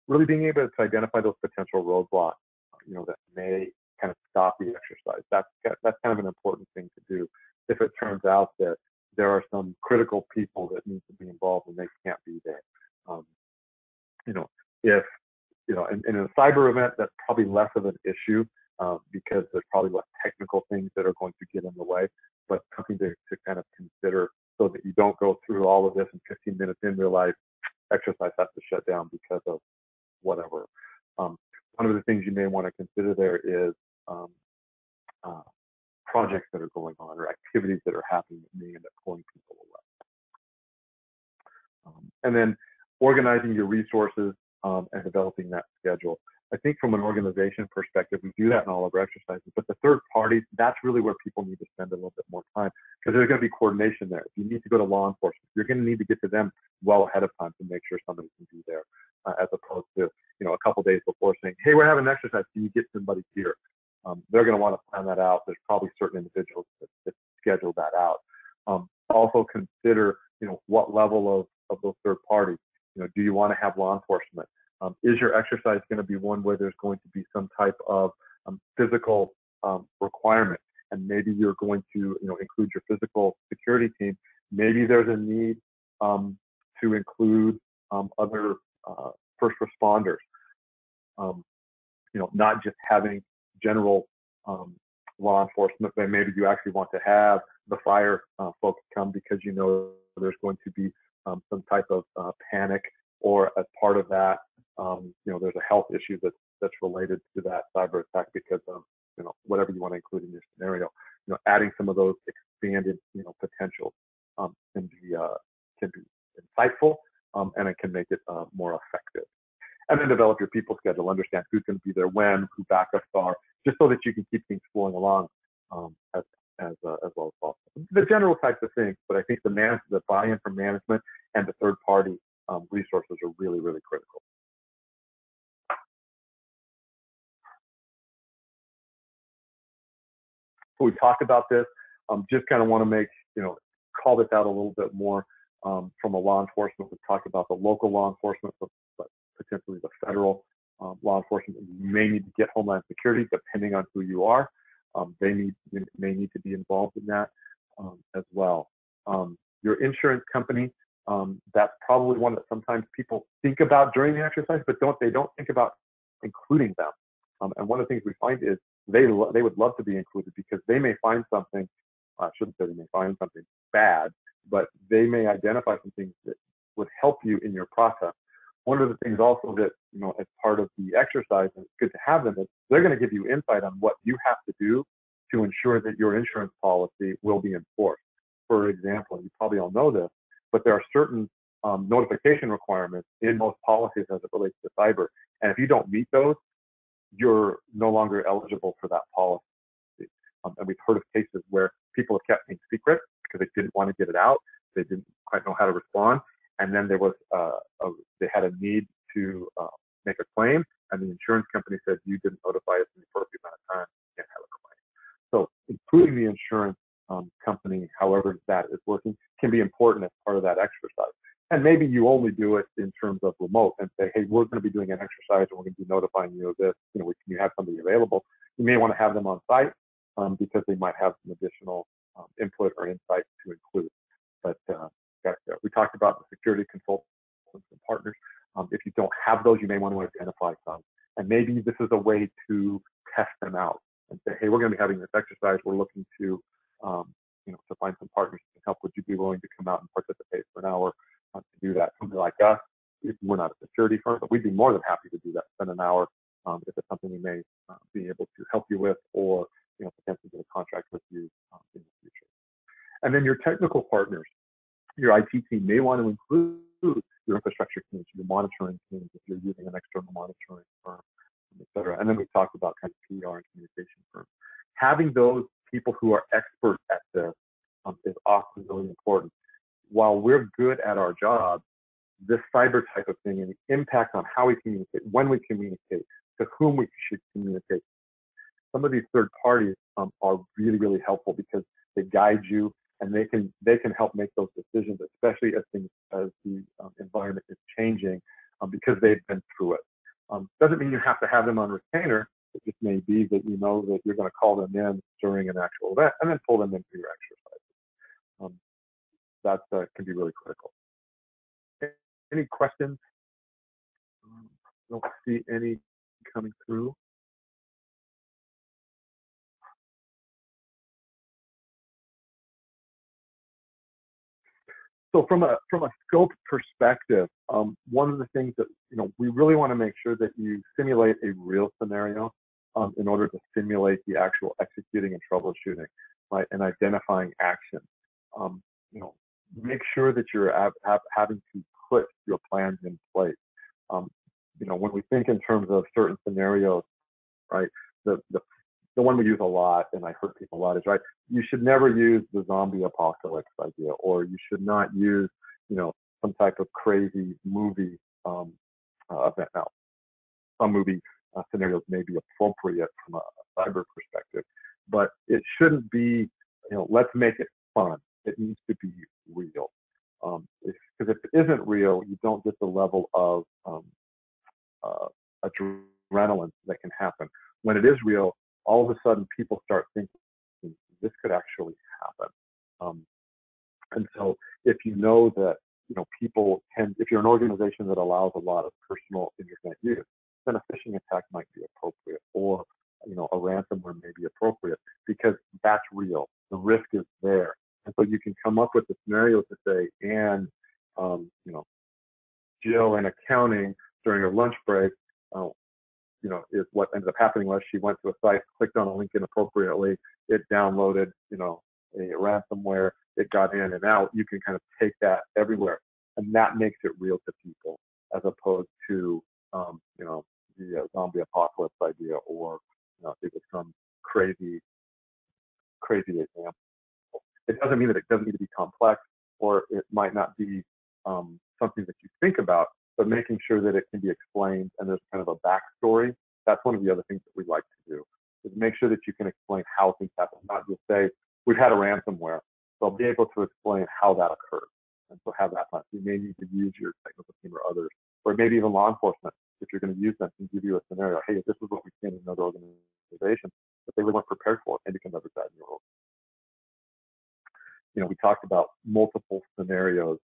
really being able to identify those potential roadblocks, that may kind of stop the exercise. That's kind of an important thing to do. If it turns out that there are some critical people that need to be involved and they can't be there, if in a cyber event, that's probably less of an issue because there's probably less technical things that are going to get in the way, but something to kind of consider so that you don't go through all of this and 15 minutes in realize exercise has to shut down because of whatever. One of the things you may want to consider there is projects that are going on or activities that are happening that may end up pulling people away. And then organizing your resources and developing that schedule. I think from an organization perspective, we do that in all of our exercises, but the third parties, that's really where people need to spend a little bit more time because there's going to be coordination there. If you need to go to law enforcement, you're going to need to get to them well ahead of time to make sure somebody can be there, as opposed to, a couple days before saying, hey, we're having an exercise, can you get somebody here? They're going to want to plan that out. There's probably certain individuals that schedule that out. Also consider, what level of those third parties. Do you want to have law enforcement? Is your exercise going to be one where there's going to be some type of physical requirement? And maybe you're going to, include your physical security team. Maybe there's a need to include other first responders. Not just having general law enforcement, but maybe you actually want to have the fire folks come because there's going to be some type of panic, or as part of that, there's a health issue that's related to that cyber attack because of whatever you want to include in your scenario. Adding some of those expanded potentials can be insightful, and it can make it more effective. And then develop your people schedule. Understand who's going to be there when, who backups are, just so that you can keep things flowing along as well as possible. The general types of things, but I think the buy-in from management and the third-party resources are really, really critical. So we talked about this. Just kind of want to make, call this out a little bit more from a law enforcement. We talked about the local law enforcement, but potentially the federal law enforcement. You may need to get Homeland Security, depending on who you are. They may need to be involved in that as well. Your insurance company, that's probably one that sometimes people think about during the exercise, but they don't think about including them. And one of the things we find is they would love to be included because they may find something. I shouldn't say they may find something bad, but they may identify some things that would help you in your process. One of the things also that, as part of the exercise, and it's good to have them, is they're going to give you insight on what you have to do to ensure that your insurance policy will be enforced. For example, you probably all know this, but there are certain notification requirements in most policies as it relates to cyber. And if you don't meet those, you're no longer eligible for that policy. And we've heard of cases where people have kept things secret because they didn't want to get it out. They didn't quite know how to respond. And then there was they had a need to make a claim, and the insurance company said, you didn't notify us in the appropriate amount of time, you can't have a claim. So including the insurance company, however that is working, can be important as part of that exercise. And maybe you only do it in terms of remote and say, hey, we're going to be doing an exercise and we're going to be notifying you of this. Can you have somebody available? You may want to have them on site because they might have some additional input or insight to include. But we talked about the security consultants and partners. If you don't have those, you may want to identify some. And maybe this is a way to test them out and say, hey, we're going to be having this exercise. We're looking to, to find some partners to help. Would you be willing to come out and participate for an hour to do that? Something like us. We're not a security firm, but we'd be more than happy to do that. Spend an hour if it's something we may be able to help you with, or potentially get a contract with you in the future. And then your technical partners, your IT team may want to include your infrastructure teams, your monitoring teams, if you're using an external monitoring firm, et cetera. And then we talked about kind of PR and communication firms. Having those people who are experts at this is often really important. While we're good at our job, this cyber type of thing and the impact on how we communicate, when we communicate, to whom we should communicate. Some of these third parties are really, really helpful because they guide you and they can help make those decisions, especially as the environment is changing because they've been through it. Doesn't mean you have to have them on retainer. It just may be that you know that you're going to call them in during an actual event and then pull them into your exercise. That can be really critical. Any questions? I don't see any coming through. So from a scope perspective, one of the things that we really want to make sure that you simulate a real scenario in order to simulate the actual executing and troubleshooting, right, and identifying action. Make sure that you're having to put your plans in place. When we think in terms of certain scenarios, right, the one we use a lot, and I heard people a lot, is right. You should never use the zombie apocalypse idea, or you should not use, some type of crazy movie event. Now, some movie scenarios may be appropriate from a cyber perspective, but it shouldn't be, let's make it fun. It needs to be real. Because if it isn't real, you don't get the level of adrenaline that can happen. When it is real, all of a sudden people start thinking this could actually happen. And so if you know that people can, if you're an organization that allows a lot of personal internet use, then a phishing attack might be appropriate, or a ransomware may be appropriate, because that's real. The risk is there, and so you can come up with a scenario to say, and Jill in accounting during her lunch break, is what ended up happening was she went to a site, clicked on a link inappropriately, it downloaded, a ransomware, it got in and out. You can kind of take that everywhere, and that makes it real to people, as opposed to, the zombie apocalypse idea, or it was some crazy example. It doesn't mean that it doesn't need to be complex, or it might not be something that you think about, but making sure that it can be explained and there's kind of a backstory. That's one of the other things that we like to do, is make sure that you can explain how things happen, not just say, we've had a ransomware. So be able to explain how that occurred. And so have that plan. You may need to use your technical team or others, or maybe even law enforcement, if you're going to use them, and give you a scenario. Hey, this is what we've seen in another organization that they weren't prepared for, and you can leverage that in your role. We talked about multiple scenarios,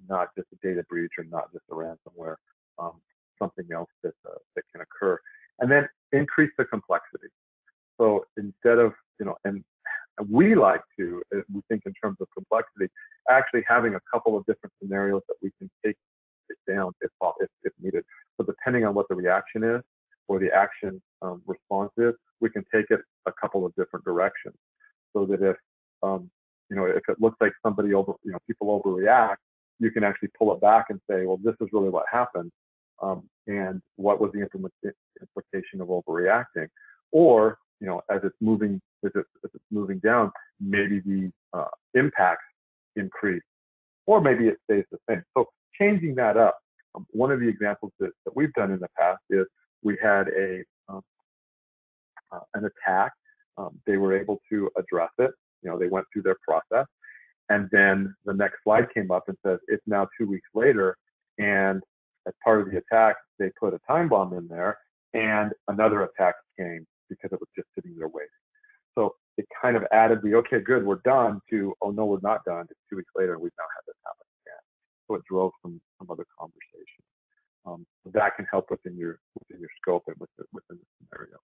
not just a data breach or not just a ransomware, something else that can occur. And then increase the complexity. So instead of, and we like to, we think in terms of complexity, actually having a couple of different scenarios that we can take it down if needed. So depending on what the reaction is or the action response is, we can take it a couple of different directions. So that if it looks like people overreact, you can actually pull it back and say, well, this is really what happened, and what was the implication of overreacting? Or as it's moving down, maybe the impacts increase, or maybe it stays the same. So changing that up. One of the examples that we've done in the past is we had an attack. They were able to address it. They went through their process, and then the next slide came up and says it's now 2 weeks later, and as part of the attack, they put a time bomb in there, and another attack came because it was just sitting there waiting. So it kind of added okay, good, we're done, to, oh no, we're not done. It's 2 weeks later, and we've now had this happen again. So it drove some other conversation. So that can help within your scope and within the scenario.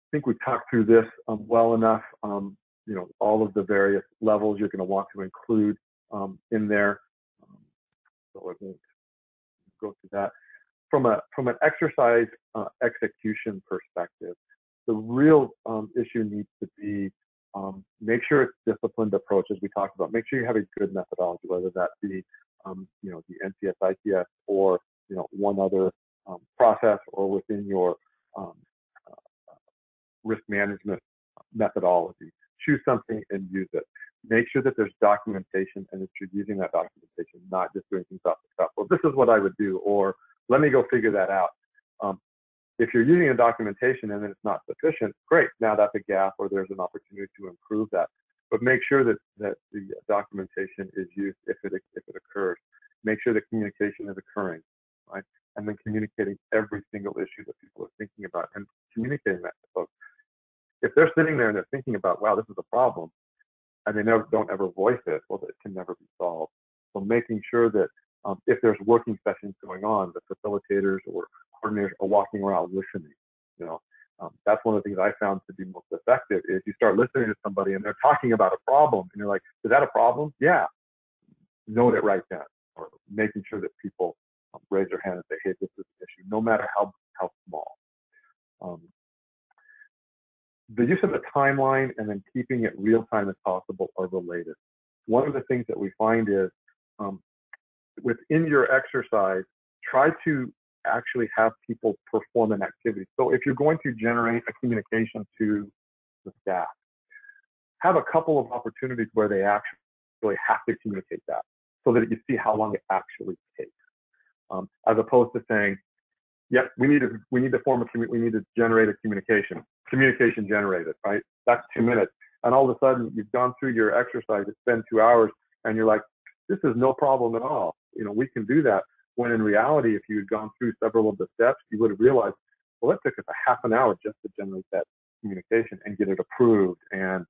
I think we've talked through this well enough. All of the various levels you're going to want to include in there. So I won't go through that. From an exercise execution perspective, the real issue needs to be make sure it's disciplined approach, as we talked about. Make sure you have a good methodology, whether that be the NCS ITS or one other process, or within your risk management methodology. Choose something and use it. Make sure that there's documentation, and that you're using that documentation, not just doing things off the cuff. Well, this is what I would do, or let me go figure that out. If you're using a documentation and then it's not sufficient, great. Now that's a gap, or there's an opportunity to improve that. but make sure that the documentation is used if it occurs. Make sure that communication is occurring, right? And then communicating every single issue that people are thinking about and communicating that to folks. If they're sitting there and they're thinking about, wow, this is a problem, and they don't ever voice it, well, it can never be solved. So making sure that if there's working sessions going on, the facilitators or coordinators are walking around listening. You know, that's one of the things I found to be most effective is you start listening to somebody and they're talking about a problem, and you're like, is that a problem? Yeah. Note it right then, or making sure that people raise their hand and say, hey, this is an issue, no matter how small. The use of a timeline and then keeping it real time as possible are related. One of the things that we find is within your exercise, try to actually have people perform an activity. So if you're going to generate a communication to the staff, have a couple of opportunities where they actually have to communicate that so that you see how long it actually takes, as opposed to saying, yep, we need to generate a communication generated, right? That's 2 minutes. And all of a sudden you've gone through your exercise, it's been 2 hours, and you're like, this is no problem at all. You know, we can do that. When in reality, if you had gone through several of the steps, you would have realized, well, it took us a half an hour just to generate that communication and get it approved. And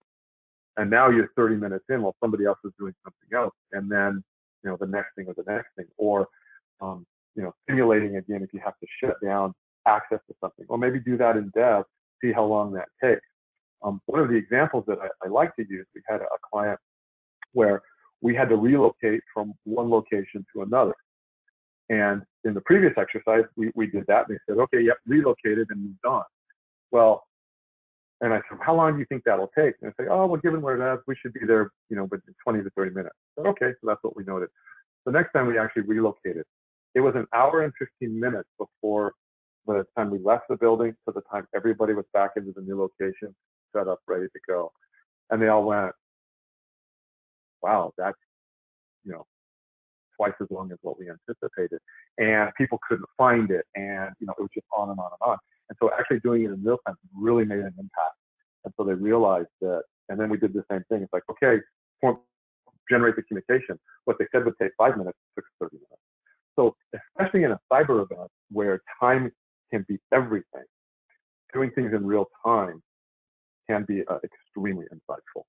now you're 30 minutes in while somebody else is doing something else. And then, you know, the next thing or the next thing, or, you know, simulating again, if you have to shut down access to something, or maybe do that in dev, see how long that takes. One of the examples that I like to use, we had a client where we had to relocate from one location to another. And in the previous exercise, we did that. They said, okay, yep, relocated and moved on. Well, and I said, how long do you think that'll take? And I say, oh, well, given where it is, we should be there, you know, within 20 to 30 minutes. I said, okay, so that's what we noted. The next time we actually relocated, it was an hour and 15 minutes before the time we left the building to the time everybody was back into the new location, set up, ready to go. And they all went, wow, that's, you know, twice as long as what we anticipated. And people couldn't find it. And, you know, it was just on and on and on. And so actually doing it in real time really made an impact. And so they realized that, and then we did the same thing. It's like, okay, generate the communication. What they said would take 5 minutes took 30 minutes. So especially in a cyber event where time can be everything, doing things in real time can be extremely insightful.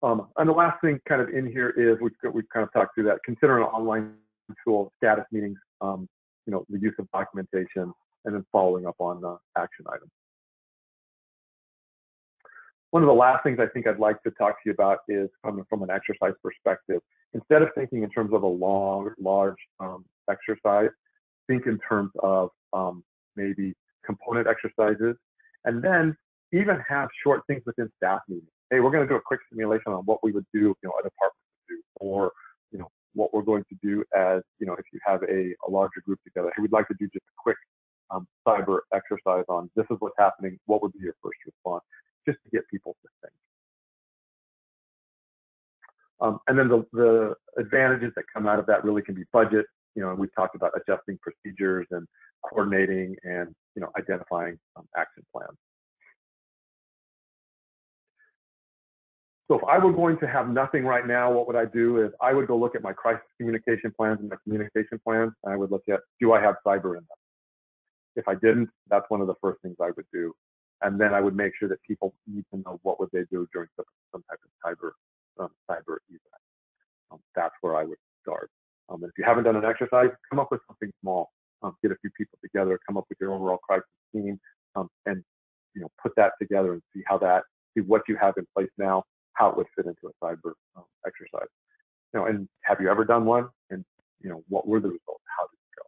And the last thing kind of in here is we've kind of talked through that. Consider an online tool, status meetings, you know, the use of documentation, and then following up on action items. One of the last things I think I'd like to talk to you about is from an exercise perspective. Instead of thinking in terms of a large exercise, think in terms of maybe component exercises, and then even have short things within staff meetings. Hey, we're going to do a quick simulation on what we would do, you know, a department would do, or, you know, what we're going to do as, you know, if you have a larger group together. Hey, we'd like to do just a quick cyber exercise on this is what's happening. What would be your first response? Just to get people to think. And then the advantages that come out of that really can be budget. You know, and we've talked about adjusting procedures and coordinating and, you know, identifying action plans. So if I were going to have nothing right now, what would I do is I would go look at my crisis communication plans and my communication plans, and I would look at, do I have cyber in them? If I didn't, that's one of the first things I would do. And then I would make sure that people need to know what would they do during some type of cyber event. That's where I would start. If you haven't done an exercise, come up with something small. Get a few people together, come up with your overall crisis team, and, you know, put that together and see what you have in place now, how it would fit into a cyber exercise. You know, and have you ever done one? And, you know, what were the results? How did it go?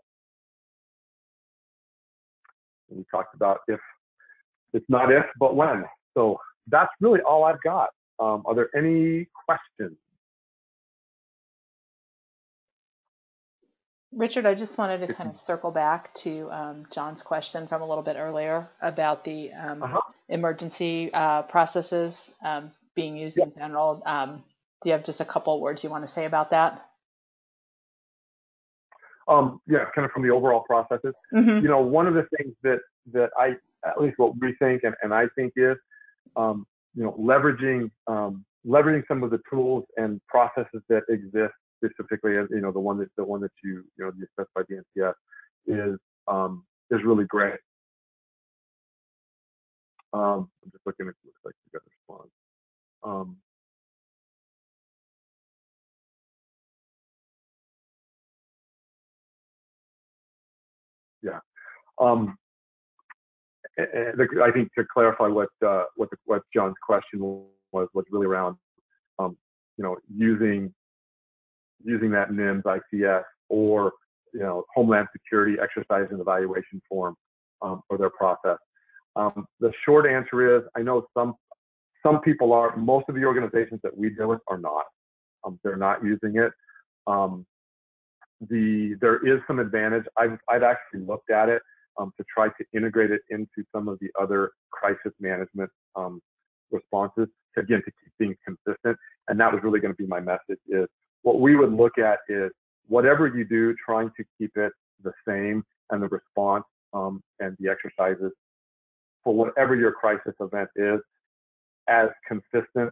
And we talked about if. It's not if, but when. So that's really all I've got. Are there any questions? Richard, I just wanted to kind of circle back to John's question from a little bit earlier about the emergency processes being used in general. Do you have just a couple of words you want to say about that? Yeah, kind of from the overall processes. Mm-hmm. You know, one of the things that I, at least what we think and I think is, you know, leveraging some of the tools and processes that exist, specifically, you know, the one that you specified, the NCS, is really great. I'm just looking at, it looks like you got a response. Yeah. I think to clarify what John's question was really around, you know, using that NIMS ICS or, you know, Homeland Security exercise and evaluation form for their process. The short answer is, I know some people are. Most of the organizations that we deal with are not. They're not using it. There is some advantage. I've actually looked at it to try to integrate it into some of the other crisis management responses, again, to keep things consistent. And that was really going to be my message, is what we would look at is whatever you do, trying to keep it the same, and the response and the exercises for whatever your crisis event is, as consistent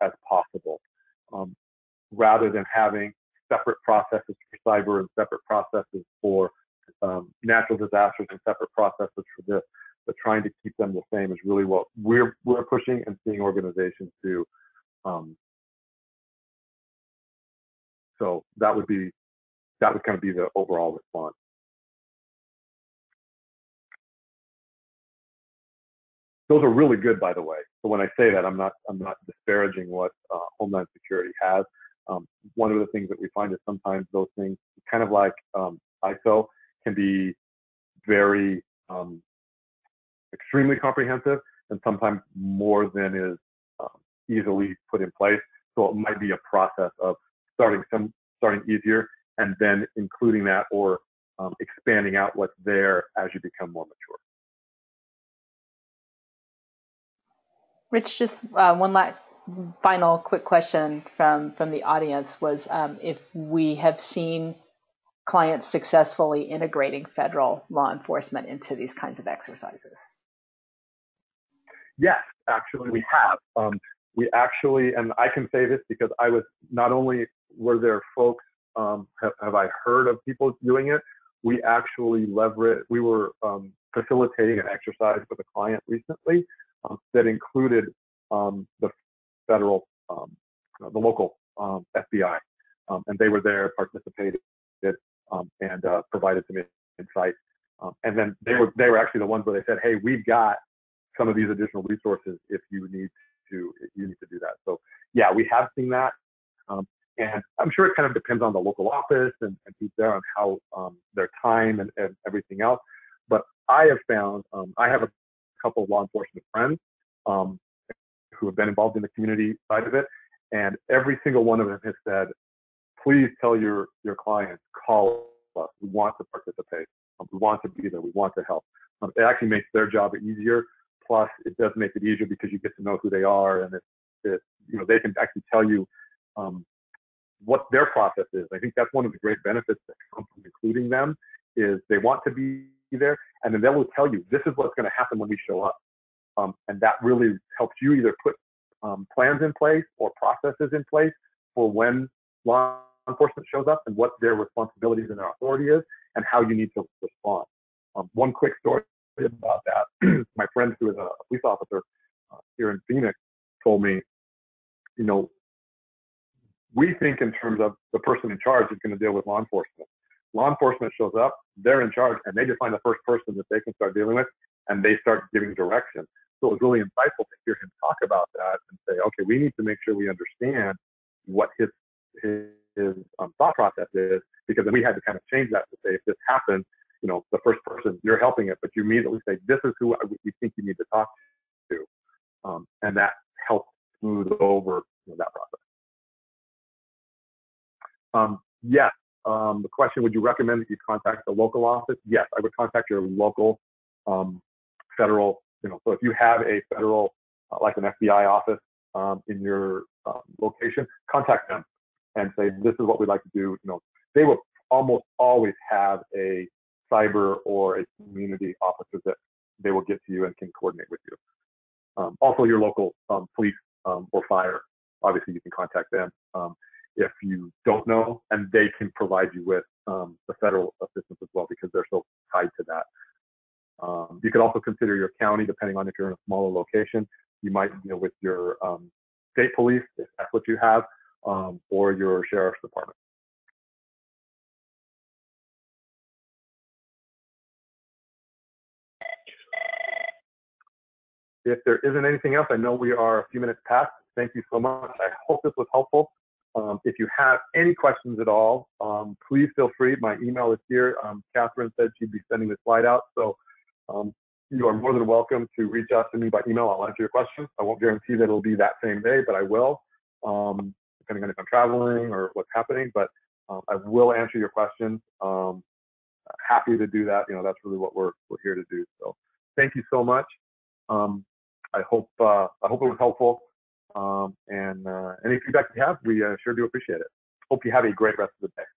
as possible, rather than having separate processes for cyber and separate processes for natural disasters and separate processes for this. But trying to keep them the same is really what we're pushing and seeing organizations do. So that would kind of be the overall response. Those are really good, by the way. So when I say that, I'm not disparaging what Homeland Security has. One of the things that we find is sometimes those things, kind of like ISO, can be very extremely comprehensive, and sometimes more than is easily put in place. So it might be a process of starting easier and then including that, or expanding out what's there as you become more mature. Rich, just one last final quick question from the audience was if we have seen clients successfully integrating federal law enforcement into these kinds of exercises. Yes, actually we have. We actually, and I can say this because I was, not only were there folks, have I heard of people doing it, we actually we were facilitating an exercise with a client recently that included the federal, the local FBI, and they were there, participated, and provided some insight. And then they were actually the ones where they said, "Hey, we've got some of these additional resources if you need to do that." So yeah, we have seen that, and I'm sure it kind of depends on the local office and who's there, on how their time and everything else. But I have found, I have a couple of law enforcement friends who have been involved in the community side of it, and every single one of them has said, "Please tell your clients, call us. We want to participate. We want to be there. We want to help." It actually makes their job easier. Plus, it does make it easier because you get to know who they are, and they can actually tell you what their process is. I think that's one of the great benefits that come from including them, is they want to be there, and then they will tell you, this is what's going to happen when we show up. And that really helps you either put plans in place or processes in place for when law enforcement shows up, and what their responsibilities and their authority is, and how you need to respond. One quick story about that. My friend, who is a police officer here in Phoenix, told me, we think in terms of the person in charge is going to deal with law enforcement. Law enforcement shows up, they're in charge, and they just find the first person that they can start dealing with, and they start giving direction. So it was really insightful to hear him talk about that and say, okay, we need to make sure we understand what his thought process is, because then we had to kind of change that to say, if this happens, the first person, you're helping it, but you immediately say, this is who we think you need to talk to. And that helps smooth over that process. Yes. The question, would you recommend that you contact the local office? Yes, I would contact your local federal, so if you have a federal, like an FBI office in your location, contact them and say, this is what we'd like to do. They will almost always have a cyber or a community officer that they will get to you and can coordinate with you. Also, your local police or fire, obviously you can contact them if you don't know, and they can provide you with the federal assistance as well because they're so tied to that. You could also consider your county, depending on if you're in a smaller location. You might deal with your state police, if that's what you have, or your sheriff's department. If there isn't anything else, I know we are a few minutes past. Thank you so much. I hope this was helpful. If you have any questions at all, please feel free. My email is here. Catherine said she'd be sending the slide out. So you are more than welcome to reach out to me by email. I'll answer your questions. I won't guarantee that it'll be that same day, but I will, depending on if I'm traveling or what's happening. But I will answer your questions. Happy to do that. That's really what we're here to do. So thank you so much. I hope it was helpful. And any feedback you have, we sure do appreciate it. Hope you have a great rest of the day.